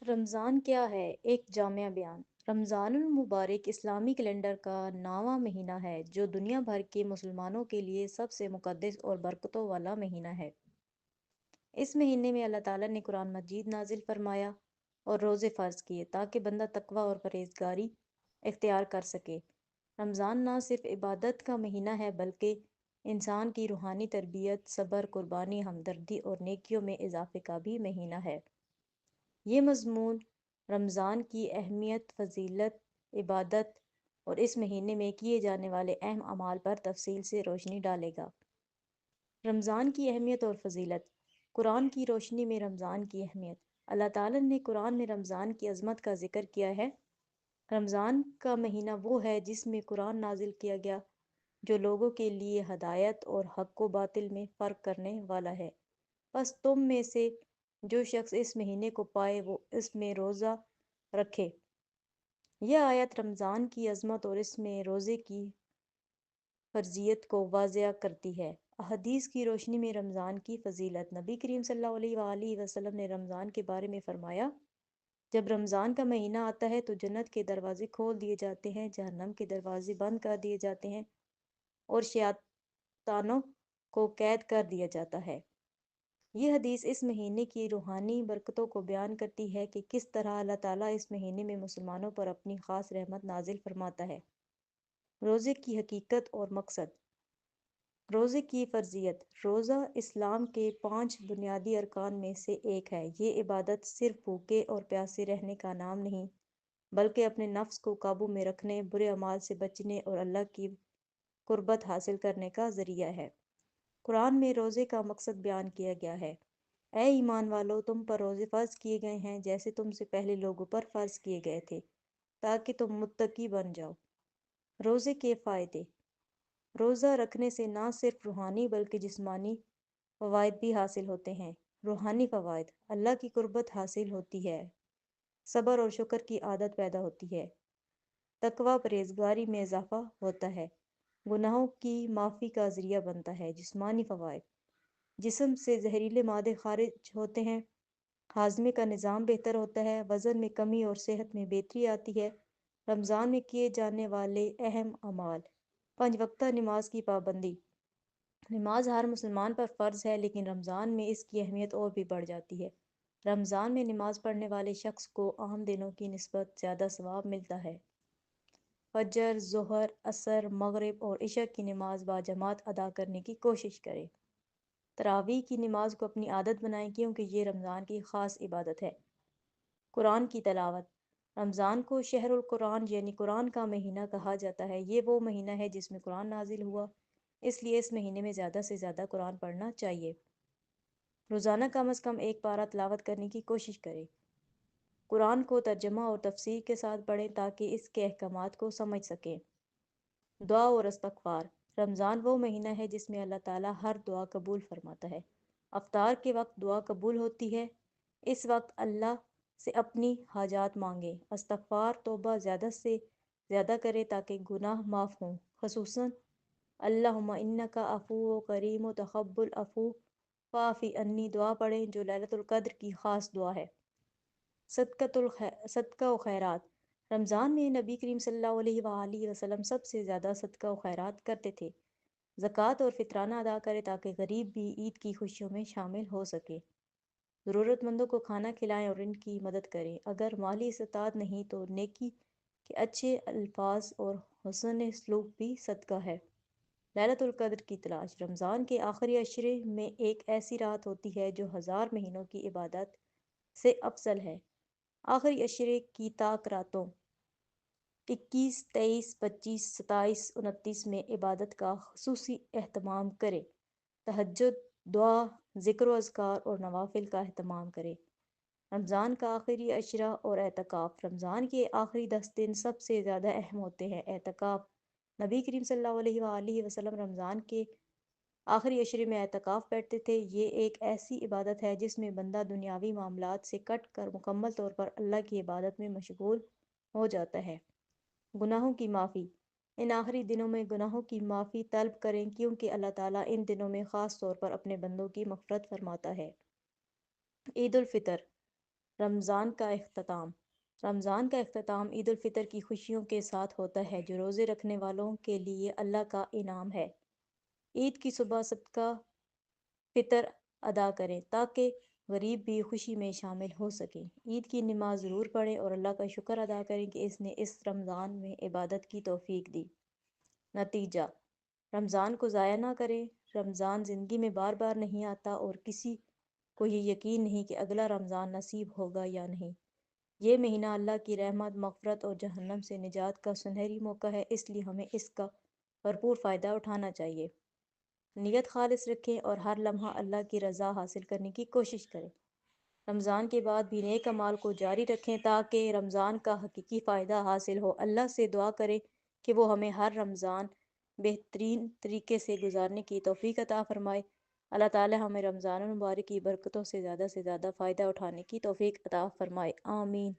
رمضان کیا ہے؟ ایک جامع بیان۔ رمضان المبارک اسلامی کیلنڈر کا 9واں مہینہ ہے جو دنیا بھر کے مسلمانوں کے لیے سب سے مقدس اور برکتوں والا مہینہ ہے۔ اس مہینے میں اللہ تعالیٰ نے قرآن مجید نازل فرمایا اور روزے فرض کیے تاکہ بندہ تقوی اور پرہیزگاری اختیار کر سکے۔ رمضان نہ صرف عبادت کا مہینہ ہے بلکہ انسان کی روحانی تربیت، صبر، قربانی، ہمدردی اور نیکیوں میں اضافے کا بھی مہینہ ہے۔ یہ مضمون رمضان کی اہمیت، فضیلت، عبادت اور اس مہینے میں کیے جانے والے اہم اعمال پر تفصیل سے روشنی ڈالے گا۔ رمضان کی اہمیت اور فضیلت۔ قرآن کی روشنی میں رمضان کی اہمیت۔ اللہ تعالیٰ نے قرآن میں رمضان کی عظمت کا ذکر کیا ہے۔ رمضان کا مہینہ وہ ہے جس میں قرآن نازل کیا گیا جو لوگوں کے لیے ہدایت اور حق و باطل میں فرق کرنے والا ہے۔ بس تم میں سے جو شخص اس مہینے کو پائے وہ اس میں روزہ رکھے۔ یہ آیت رمضان کی عظمت اور اس میں روزے کی فرضیت کو واضح کرتی ہے۔ احادیث کی روشنی میں رمضان کی فضیلت۔ نبی کریم صلی اللہ علیہ وآلہ وسلم نے رمضان کے بارے میں فرمایا، جب رمضان کا مہینہ آتا ہے تو جنت کے دروازے کھول دیے جاتے ہیں، جہنم کے دروازے بند کر دیے جاتے ہیں اور شیاطانوں کو قید کر دیا جاتا ہے۔ یہ حدیث اس مہینے کی روحانی برکتوں کو بیان کرتی ہے کہ کس طرح اللہ تعالیٰ اس مہینے میں مسلمانوں پر اپنی خاص رحمت نازل فرماتا ہے۔ روزے کی حقیقت اور مقصد۔ روزے کی فرضیت۔ روزہ اسلام کے 5 بنیادی ارکان میں سے ایک ہے۔ یہ عبادت صرف بھوکے اور پیاسے رہنے کا نام نہیں بلکہ اپنے نفس کو قابو میں رکھنے، برے اعمال سے بچنے اور اللہ کی قربت حاصل کرنے کا ذریعہ ہے۔ قرآن میں روزے کا مقصد بیان کیا گیا ہے۔ اے ایمان والو، تم پر روزے فرض کیے گئے ہیں جیسے تم سے پہلے لوگوں پر فرض کیے گئے تھے تاکہ تم متقی بن جاؤ۔ روزے کے فائدے۔ روزہ رکھنے سے نہ صرف روحانی بلکہ جسمانی فوائد بھی حاصل ہوتے ہیں۔ روحانی فوائد۔ اللہ کی قربت حاصل ہوتی ہے، صبر اور شکر کی عادت پیدا ہوتی ہے، تقوی پرہیزگاری میں اضافہ ہوتا ہے، گناہوں کی معافی کا ذریعہ بنتا ہے۔ جسمانی فوائد۔ جسم سے زہریلے مادے خارج ہوتے ہیں، ہاضمے کا نظام بہتر ہوتا ہے، وزن میں کمی اور صحت میں بہتری آتی ہے۔ رمضان میں کیے جانے والے اہم اعمال۔ 5 وقتہ نماز کی پابندی۔ نماز ہر مسلمان پر فرض ہے لیکن رمضان میں اس کی اہمیت اور بھی بڑھ جاتی ہے۔ رمضان میں نماز پڑھنے والے شخص کو عام دنوں کی نسبت زیادہ ثواب ملتا ہے۔ فجر، ظہر، عصر، مغرب اور عشاء کی نماز باجماعت ادا کرنے کی کوشش کریں۔ تراویح کی نماز کو اپنی عادت بنائیں کیونکہ یہ رمضان کی خاص عبادت ہے۔ قرآن کی تلاوت۔ رمضان کو شہر القرآن یعنی قرآن کا مہینہ کہا جاتا ہے۔ یہ وہ مہینہ ہے جس میں قرآن نازل ہوا، اس لیے اس مہینے میں زیادہ سے زیادہ قرآن پڑھنا چاہیے۔ روزانہ کم از کم ایک پارہ تلاوت کرنے کی کوشش کریں۔ قرآن کو ترجمہ اور تفسیر کے ساتھ پڑھیں تاکہ اس کے احکامات کو سمجھ سکیں۔ دعا اور استغفار۔ رمضان وہ مہینہ ہے جس میں اللہ تعالیٰ ہر دعا قبول فرماتا ہے۔ افطار کے وقت دعا قبول ہوتی ہے، اس وقت اللہ سے اپنی حاجات مانگیں۔ استغفار، توبہ زیادہ سے زیادہ کریں تاکہ گناہ معاف ہوں، خصوصاً اللہم انکا عفو کریم تحب العفو فاعف عنی دعا پڑھیں جو لیلۃ القدر کی خاص دعا ہے۔ صدقہ و خیرات۔ رمضان میں نبی کریم صلی اللہ علیہ وآلہ وسلم سب سے زیادہ صدقہ و خیرات کرتے تھے۔ زکوٰۃ اور فطرانہ ادا کریں تاکہ غریب بھی عید کی خوشیوں میں شامل ہو سکے۔ ضرورت مندوں کو کھانا کھلائیں اور ان کی مدد کریں۔ اگر مالی استطاعت نہیں تو نیکی کے اچھے الفاظ اور حسن سلوک بھی صدقہ ہے۔ لیلۃ القدر کی تلاش۔ رمضان کے آخری عشرے میں ایک ایسی رات ہوتی ہے جو 1000 مہینوں کی عبادت سے افضل ہے۔ آخری عشرے کی طاق راتوں 21، 23، 25، 27، 29 میں عبادت کا خصوصی اہتمام کریں۔ تہجد، دعا، ذکر و اذکار اور نوافل کا اہتمام کریں۔ رمضان کا آخری عشرہ اور اعتکاف۔ رمضان کے آخری 10 دن سب سے زیادہ اہم ہوتے ہیں۔ اعتکاف۔ نبی کریم صلی اللہ علیہ وآلہ وسلم رمضان کے آخری عشرے میں اعتکاف بیٹھتے تھے۔ یہ ایک ایسی عبادت ہے جس میں بندہ دنیاوی معاملات سے کٹ کر مکمل طور پر اللہ کی عبادت میں مشغول ہو جاتا ہے۔ گناہوں کی معافی۔ ان آخری دنوں میں گناہوں کی معافی طلب کریں کیونکہ اللہ تعالیٰ ان دنوں میں خاص طور پر اپنے بندوں کی مغفرت فرماتا ہے۔ عید الفطر۔ رمضان کا اختتام۔ رمضان کا اختتام عید الفطر کی خوشیوں کے ساتھ ہوتا ہے جو روزے رکھنے والوں کے لیے اللہ کا انعام ہے۔ عید کی صبح صدقہ فطر ادا کریں تاکہ غریب بھی خوشی میں شامل ہو سکیں۔ عید کی نماز ضرور پڑھیں اور اللہ کا شکر ادا کریں کہ اس نے اس رمضان میں عبادت کی توفیق دی۔ نتیجہ: رمضان کو ضائع نہ کریں۔ رمضان زندگی میں بار بار نہیں آتا اور کسی کو یہ یقین نہیں کہ اگلا رمضان نصیب ہوگا یا نہیں۔ یہ مہینہ اللہ کی رحمت، مغفرت اور جہنم سے نجات کا سنہری موقع ہے، اس لیے ہمیں اس کا بھرپور فائدہ اٹھانا چاہیے۔ نیت خالص رکھیں اور ہر لمحہ اللہ کی رضا حاصل کرنے کی کوشش کریں۔ رمضان کے بعد بھی نیک اعمال کو جاری رکھیں تاکہ رمضان کا حقیقی فائدہ حاصل ہو۔ اللہ سے دعا کریں کہ وہ ہمیں ہر رمضان بہترین طریقے سے گزارنے کی توفیق عطا فرمائے۔ اللہ تعالی ہمیں رمضان المبارک کی برکتوں سے زیادہ فائدہ اٹھانے کی توفیق عطا فرمائے۔ آمین۔